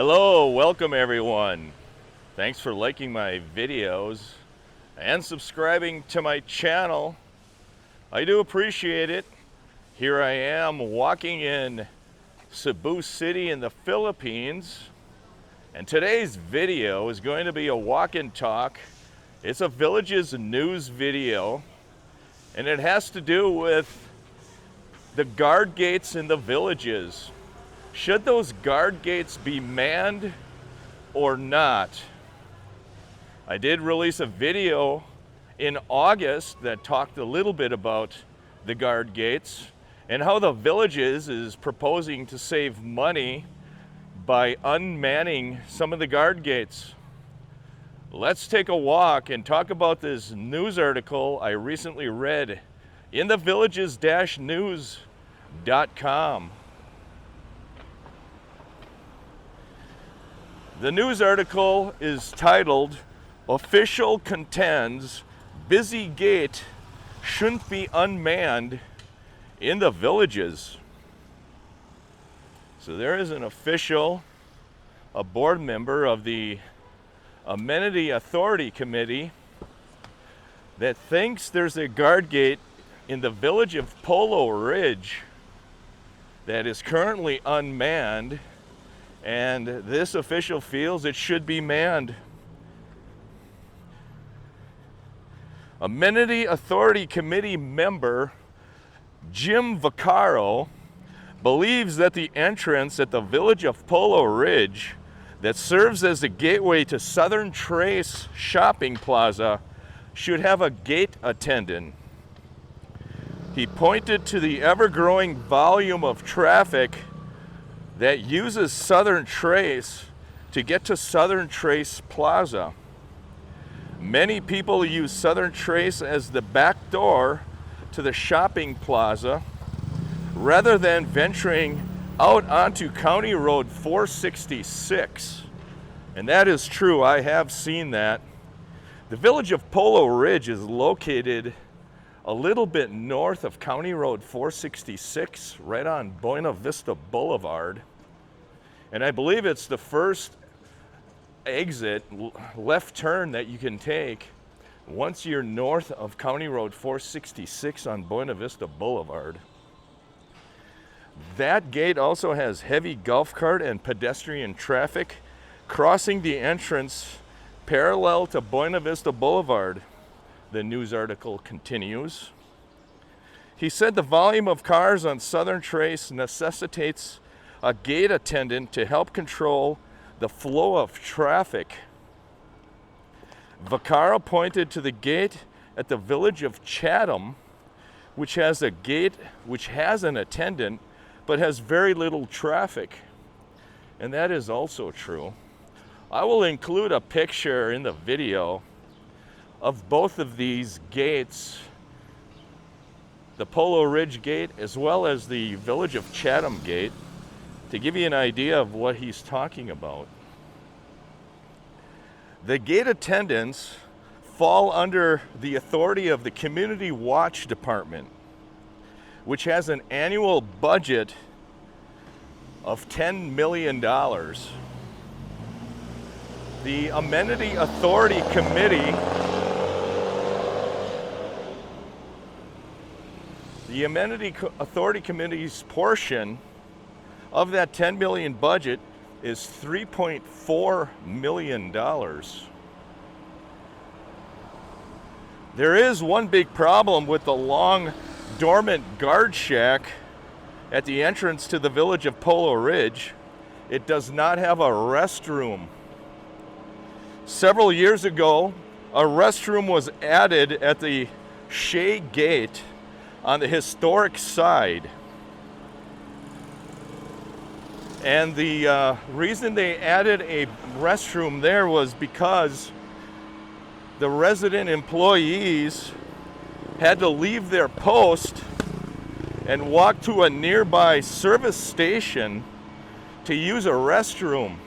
Hello, welcome everyone. Thanks for liking my videos and subscribing to my channel. I do appreciate it. Here I am walking in Cebu City in the Philippines, and today's video is going to be a walk and talk. It's a village's news video, and it has to do with the guard gates in the villages. Should those guard gates be manned or not? I did release a video in August that talked a little bit about the guard gates and how the villages is proposing to save money by unmanning some of the guard gates. Let's take a walk and talk about this news article I recently read in the villages-news.com. The news article is titled, "Official Contends Busy Gate Shouldn't Be Unmanned in the Villages." So there is an official, a board member of the Amenity Authority Committee that thinks there's a guard gate in the village of Polo Ridge that is currently unmanned, and this official feels it should be manned. Amenity Authority Committee member Jim Vaccaro believes that the entrance at the village of Polo Ridge that serves as a gateway to Southern Trace Shopping Plaza should have a gate attendant. He pointed to the ever-growing volume of traffic that uses Southern Trace to get to Southern Trace Plaza. Many people use Southern Trace as the back door to the shopping plaza rather than venturing out onto County Road 466. And that is true, I have seen that. The village of Polo Ridge is located a little bit north of County Road 466, right on Buena Vista Boulevard. And I believe it's the first exit, left turn that you can take once you're north of County Road 466 on Buena Vista Boulevard. That gate also has heavy golf cart and pedestrian traffic crossing the entrance parallel to Buena Vista Boulevard. The news article continues. He said the volume of cars on Southern Trace necessitates a gate attendant to help control the flow of traffic. Vaccaro pointed to the gate at the village of Chatham, which has a gate which has an attendant but has very little traffic. And that is also true. I will include a picture in the video of both of these gates, the Polo Ridge gate as well as the village of Chatham gate, to give you an idea of what he's talking about. The gate attendants fall under the authority of the Community Watch Department, which has an annual budget of $10 million. The Amenity Authority Committee The Amenity Authority Committee's portion of that $10 million budget is $3.4 million. There is one big problem with the long dormant guard shack at the entrance to the village of Polo Ridge. It does not have a restroom. Several years ago, a restroom was added at the Shea Gate on the historic side. And the reason they added a restroom there was because the resident employees had to leave their post and walk to a nearby service station to use a restroom.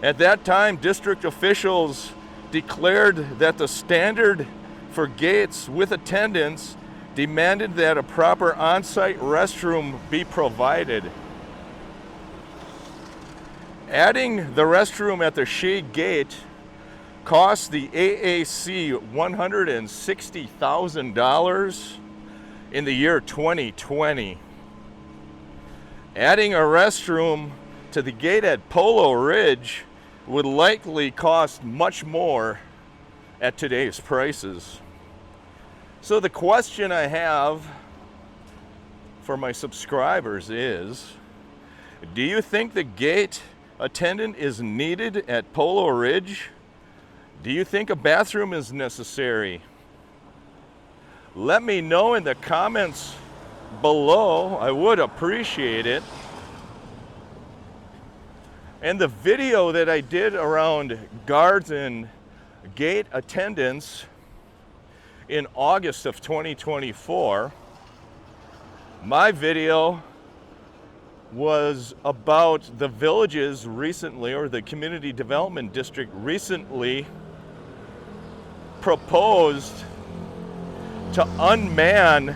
At that time, district officials declared that the standard for gates with attendants demanded that a proper on-site restroom be provided. Adding the restroom at the Shade Gate cost the AAC $160,000 in the year 2020. Adding a restroom to the gate at Polo Ridge would likely cost much more at today's prices. So the question I have for my subscribers is, do you think the gate attendant is needed at Polo Ridge? Do you think a bathroom is necessary? Let me know in the comments below. I would appreciate it. And the video that I did around guards and gate attendants in August of 2024, my video was about the villages recently, or the community development district recently proposed to unman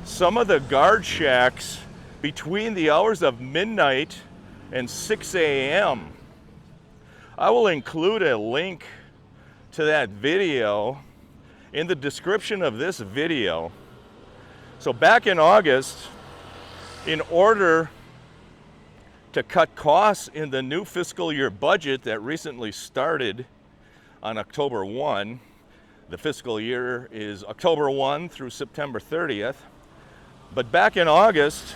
some of the guard shacks between the hours of midnight and 6 a.m. I will include a link to that video in the description of this video. So back in August, in order to cut costs in the new fiscal year budget that recently started on October 1, the fiscal year is October 1 through September 30th. But back in August,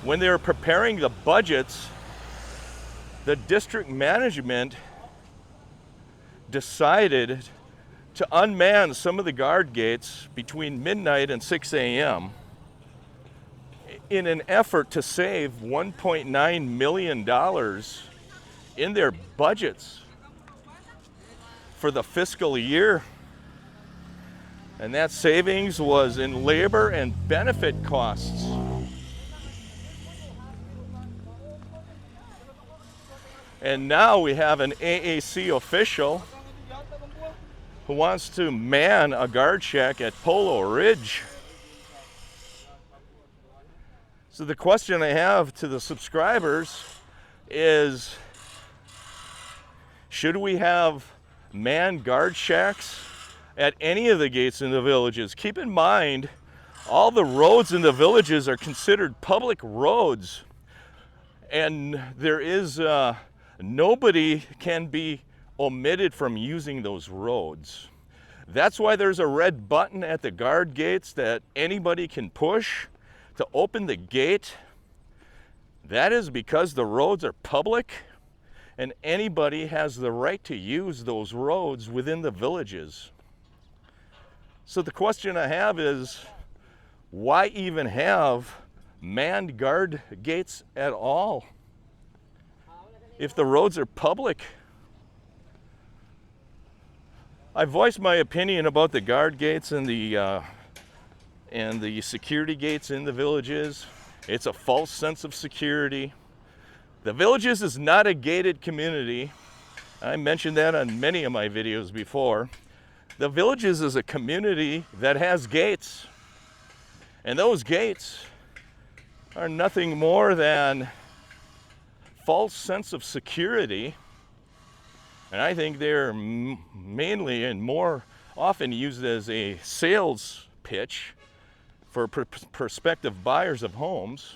when they were preparing the budgets, the district management decided to unman some of the guard gates between midnight and 6 a.m. in an effort to save $1.9 million in their budgets for the fiscal year. And that savings was in labor and benefit costs. And now we have an AAC official who wants to man a guard shack at Polo Ridge. So the question I have to the subscribers is, should we have manned guard shacks at any of the gates in the villages? Keep in mind, all the roads in the villages are considered public roads, and there is nobody can be omitted from using those roads. That's why there's a red button at the guard gates that anybody can push to open the gate. That is because the roads are public and anybody has the right to use those roads within the villages. So the question I have is, why even have manned guard gates at all if the roads are public? I voiced my opinion about the guard gates and the security gates in the villages. It's a false sense of security. The villages is not a gated community. I mentioned that on many of my videos before. The villages is a community that has gates. And those gates are nothing more than false sense of security. And I think they're mainly and more often used as a sales pitch for prospective buyers of homes.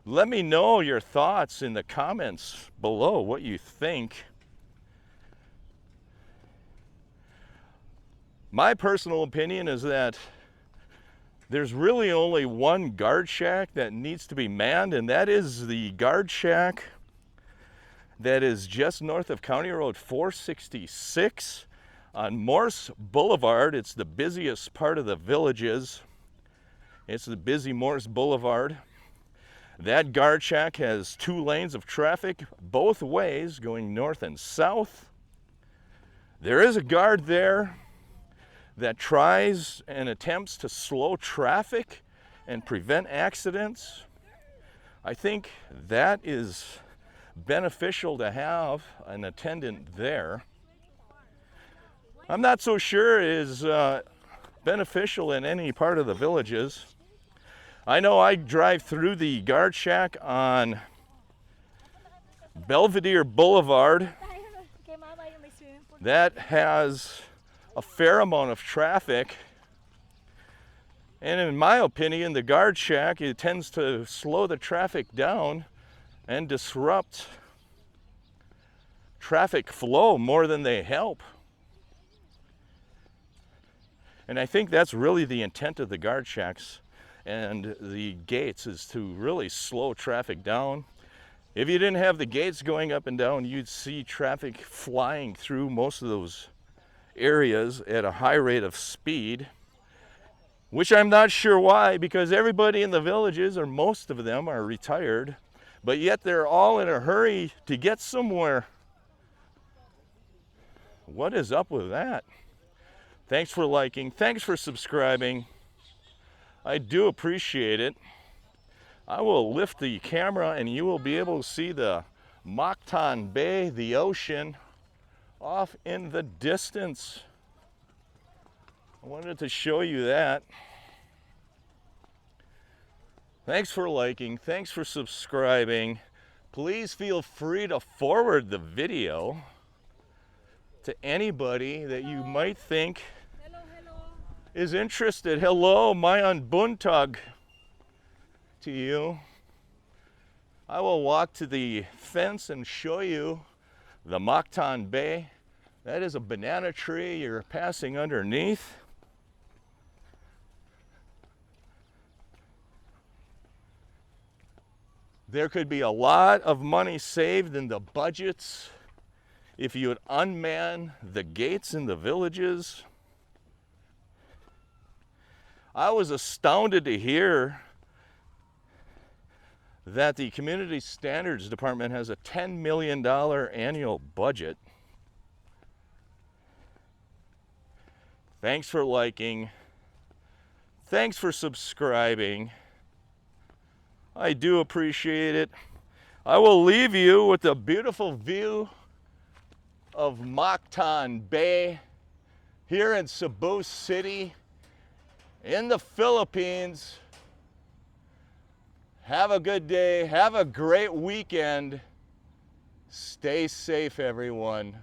Let me know your thoughts in the comments below, what you think. My personal opinion is that there's really only one guard shack that needs to be manned, and that is the guard shack that is just north of County Road 466 on Morse Boulevard. It's the busiest part of the villages. It's the busy Morse Boulevard. That guard shack has 2 lanes of traffic both ways going north and south. There is a guard there that tries and attempts to slow traffic and prevent accidents. I think that is beneficial to have an attendant there. I'm not so sure it is beneficial in any part of the villages. I know I drive through the guard shack on Belvedere Boulevard. That has a fair amount of traffic. And in my opinion, the guard shack, it tends to slow the traffic down and disrupt traffic flow more than they help. And I think that's really the intent of the guard shacks and the gates, is to really slow traffic down. If you didn't have the gates going up and down, you'd see traffic flying through most of those areas at a high rate of speed, which I'm not sure why, because everybody in the villages, or most of them, are retired, but yet they're all in a hurry to get somewhere. What is up with that? Thanks for liking, thanks for subscribing. I do appreciate it. I will lift the camera and you will be able to see the Mactan Bay, the ocean, off in the distance. I wanted to show you that. Thanks for liking, thanks for subscribing. Please feel free to forward the video to anybody that you might think is interested. Hello, Mayan Buntag to you. I will walk to the fence and show you the Mactan Bay. That is a banana tree you're passing underneath. There could be a lot of money saved in the budgets if you would unman the gates in the villages. I was astounded to hear that the Community Standards Department has a $10 million annual budget. Thanks for liking. Thanks for subscribing. I do appreciate it. I will leave you with a beautiful view of Mactan Bay here in Cebu City in the Philippines. Have a good day. Have a great weekend. Stay safe, everyone.